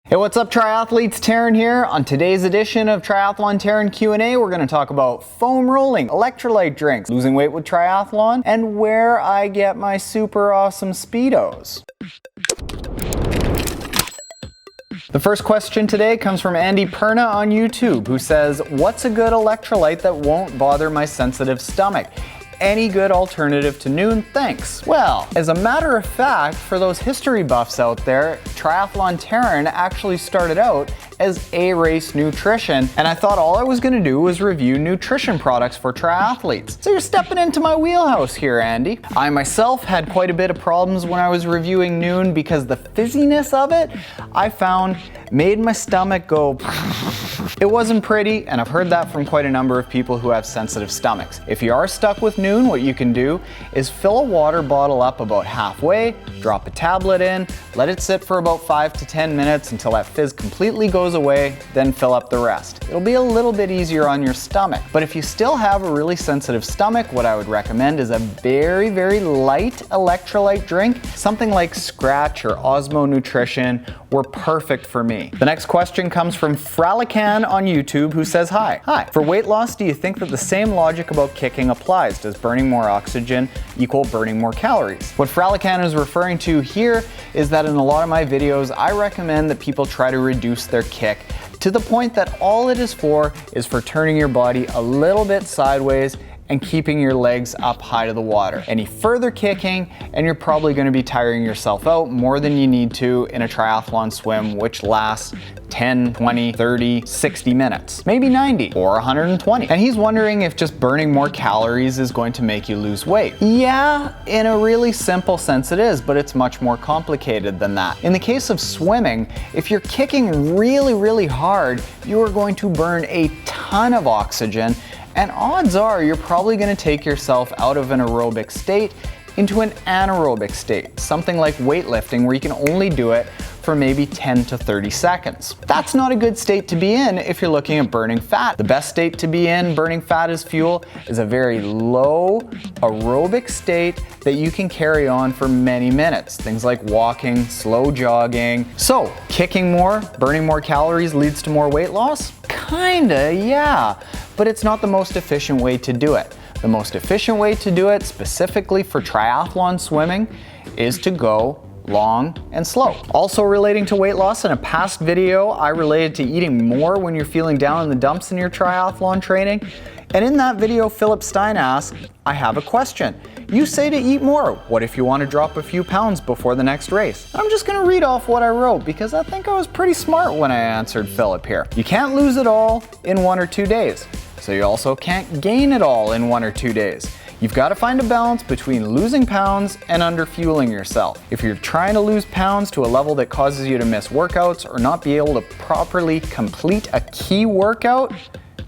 Hey, what's up triathletes? Taren here. On today's edition of Triathlon Training Q&A, we're going to talk about foam rolling, electrolyte drinks, losing weight with triathlon, and where I get my super awesome Speedos. The first question today comes from Andy Perna on YouTube, who says, what's a good electrolyte that won't bother my sensitive stomach? Any good alternative to Noon? Thanks. Well, as a matter of fact, for those history buffs out there, Triathlon Training actually started out as A-Race Nutrition, and I thought all I was gonna do was review nutrition products for triathletes. So you're stepping into my wheelhouse here, Andy. I myself had quite a bit of problems when I was reviewing Noon because the fizziness of it, I found, made my stomach go. It wasn't pretty, and I've heard that from quite a number of people who have sensitive stomachs. If you are stuck with Noon, what you can do is fill a water bottle up about halfway, drop a tablet in, let it sit for about 5 to 10 minutes until that fizz completely goes away, then fill up the rest. It'll be a little bit easier on your stomach. But if you still have a really sensitive stomach, what I would recommend is a very, very light electrolyte drink. Something like Scratch or Osmo Nutrition were perfect for me. The next question comes from Fralican on YouTube, who says, Hi. For weight loss, do you think that the same logic about kicking applies? Does burning more oxygen equal burning more calories? What Fralican is referring to here is that in a lot of my videos, I recommend that people try to reduce their kick to the point that all it is for turning your body a little bit sideways and keeping your legs up high to the water. Any further kicking, and you're probably gonna be tiring yourself out more than you need to in a triathlon swim, which lasts 10, 20, 30, 60 minutes, maybe 90 or 120. And he's wondering if just burning more calories is going to make you lose weight. Yeah, in a really simple sense it is, but it's much more complicated than that. In the case of swimming, if you're kicking really, really hard, you are going to burn a ton of oxygen, and odds are you're probably going to take yourself out of an aerobic state into an anaerobic state, something like weightlifting where you can only do it for maybe 10 to 30 seconds. That's not a good state to be in if you're looking at burning fat. The best state to be in burning fat as fuel is a very low aerobic state that you can carry on for many minutes. Things like walking, slow jogging. So, kicking more, burning more calories leads to more weight loss? Kinda, yeah, but it's not the most efficient way to do it. The most efficient way to do it, specifically for triathlon swimming, is to go long and slow. Also relating to weight loss, in a past video, I related to eating more when you're feeling down in the dumps in your triathlon training. And in that video, Philip Stein asked, I have a question. You say to eat more. What if you want to drop a few pounds before the next race? I'm just going to read off what I wrote because I think I was pretty smart when I answered Philip here. You can't lose it all in 1 or 2 days. So you also can't gain it all in 1 or 2 days. You've got to find a balance between losing pounds and under-fueling yourself. If you're trying to lose pounds to a level that causes you to miss workouts or not be able to properly complete a key workout,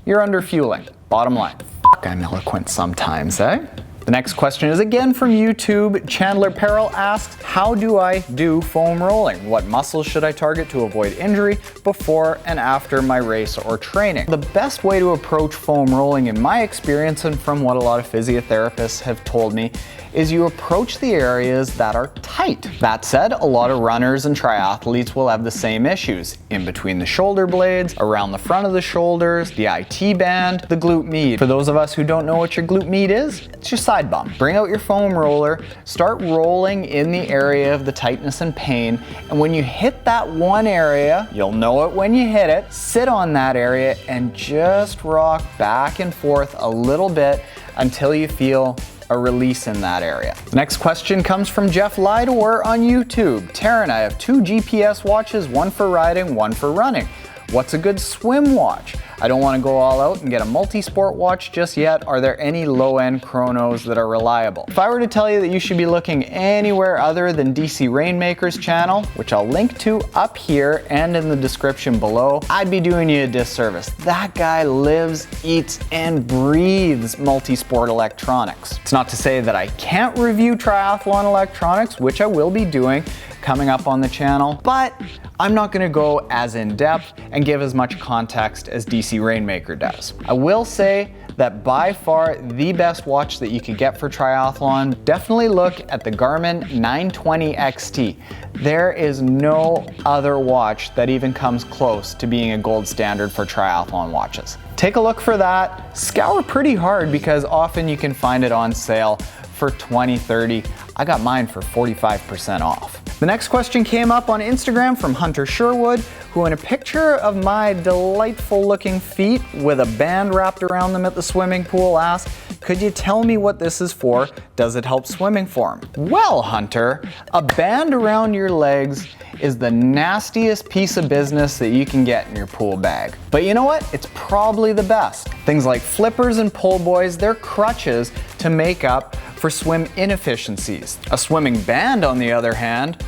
you're under-fueling. Bottom line. I'm eloquent sometimes, eh? The next question is again from YouTube. Chandler Peril asks, how do I do foam rolling? What muscles should I target to avoid injury before and after my race or training? The best way to approach foam rolling in my experience and from what a lot of physiotherapists have told me is you approach the areas that are tight. That said, a lot of runners and triathletes will have the same issues. In between the shoulder blades, around the front of the shoulders, the IT band, the glute med. For those of us who don't know what your glute med is, it's your side bump. Bring out your foam roller, start rolling in the area of the tightness and pain, and when you hit that one area, you'll know it when you hit it, sit on that area and just rock back and forth a little bit until you feel a release in that area. The next question comes from Jeff Lidor on YouTube. Taren, I have 2 GPS watches, one for riding, one for running. What's a good swim watch? I don't want to go all out and get a multi-sport watch just yet. Are there any low-end chronos that are reliable? If I were to tell you that you should be looking anywhere other than DC Rainmaker's channel, which I'll link to up here and in the description below, I'd be doing you a disservice. That guy lives, eats, and breathes multi-sport electronics. It's not to say that I can't review triathlon electronics, which I will be doing, coming up on the channel, but I'm not gonna go as in depth and give as much context as DC Rainmaker does. I will say that by far the best watch that you could get for triathlon, definitely look at the Garmin 920 XT. There is no other watch that even comes close to being a gold standard for triathlon watches. Take a look for that. Scour pretty hard because often you can find it on sale for 20, 30. I got mine for 45% off. The next question came up on Instagram from Hunter Sherwood, who in a picture of my delightful looking feet with a band wrapped around them at the swimming pool asked, "Could you tell me what this is for? Does it help swimming form?" Well, Hunter, a band around your legs is the nastiest piece of business that you can get in your pool bag. But you know what? It's probably the best. Things like flippers and pull buoys, they're crutches to make up for swim inefficiencies. A swimming band, on the other hand,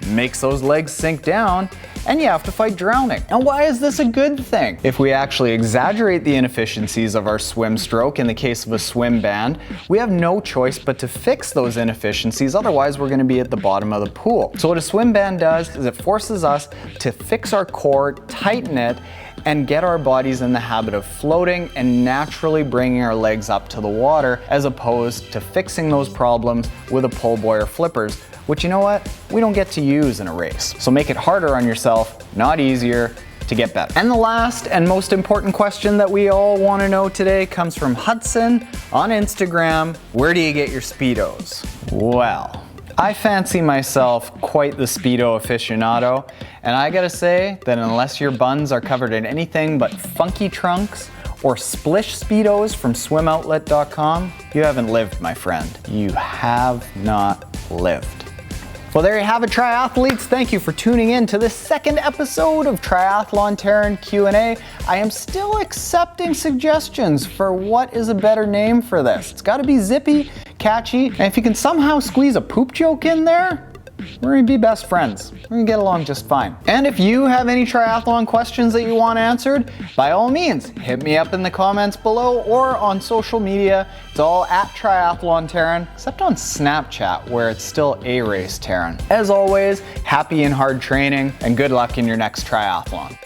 makes those legs sink down and you have to fight drowning. Now, why is this a good thing? If we actually exaggerate the inefficiencies of our swim stroke in the case of a swim band, we have no choice but to fix those inefficiencies, otherwise we're gonna be at the bottom of the pool. So what a swim band does is it forces us to fix our core, tighten it, and get our bodies in the habit of floating and naturally bringing our legs up to the water, as opposed to fixing those problems with a pull buoy or flippers, which, you know what, we don't get to use in a race. So make it harder on yourself, not easier, to get better. And the last and most important question that we all want to know today comes from Hudson on Instagram. Where do you get your Speedos? Well, I fancy myself quite the Speedo aficionado, and I gotta say that unless your buns are covered in anything but funky trunks or splish Speedos from swimoutlet.com, you haven't lived, my friend. You have not lived. Well, there you have it, triathletes. Thank you for tuning in to this second episode of Triathlon Taren Q&A. I am still accepting suggestions for what is a better name for this. It's got to be zippy, catchy, and if you can somehow squeeze a poop joke in there, we're gonna be best friends. We're gonna get along just fine. And if you have any triathlon questions that you want answered, by all means, hit me up in the comments below or on social media. It's all at Triathlon Taren, except on Snapchat, where it's still A Race Taren. As always, happy and hard training, and good luck in your next triathlon.